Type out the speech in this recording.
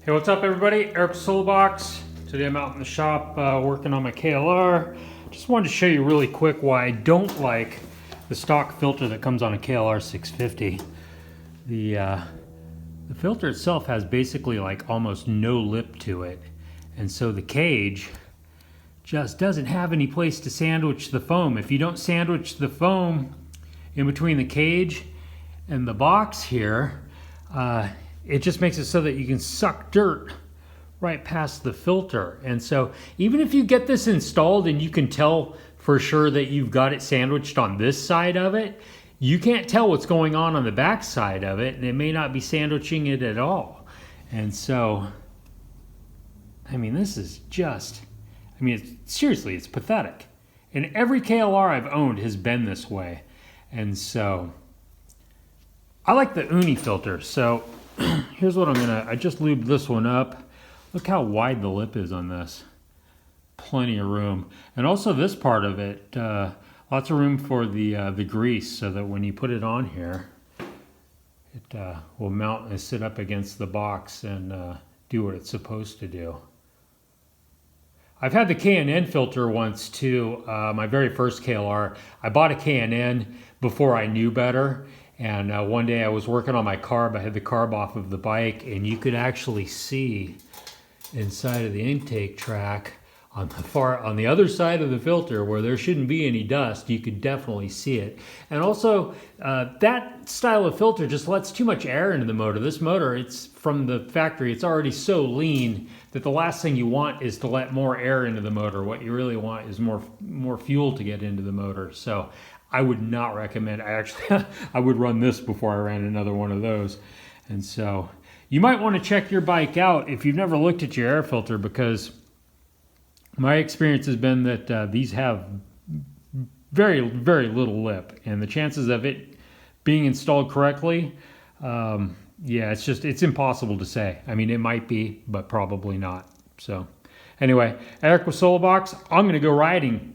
Hey, what's up everybody? Eric Soulbox. Today I'm out in the shop working on my KLR. Just wanted to show you really quick why I don't like the stock filter that comes on a KLR 650. The filter itself has basically like almost no lip to it. And so the cage just doesn't have any place to sandwich the foam. If you don't sandwich the foam in between the cage and the box here, it just makes it so that you can suck dirt right past the filter. And so even if you get this installed and you can tell for sure that you've got it sandwiched on this side of it, you can't tell what's going on the back side of it, and it may not be sandwiching it at all. And so, I mean, this is just, I mean, seriously, it's pathetic. And every KLR I've owned has been this way. And so, I like the uni filter. So, here's what I just lubed this one up. Look how wide the lip is on this. Plenty of room. And also this part of it, lots of room for the grease so that when you put it on here, it will mount and sit up against the box and do what it's supposed to do. I've had the K&N filter once too, my very first KLR. I bought a K&N before I knew better. And one day I was working on my carb. I had the carb off of the bike, and you could actually see inside of the intake track on the other side of the filter where there shouldn't be any dust. You could definitely see it. And also, that style of filter just lets too much air into the motor. This motor, it's from the factory, it's already so lean that the last thing you want is to let more air into the motor. What you really want is more fuel to get into the motor. So I would not recommend. I would run this before I ran another one of those. And so you might want to check your bike out if you've never looked at your air filter, because my experience has been that these have very, very little lip, and the chances of it being installed correctly, yeah, it's impossible to say. I mean, it might be, but probably not. So anyway, Eric with Soulbox. I'm going to go riding.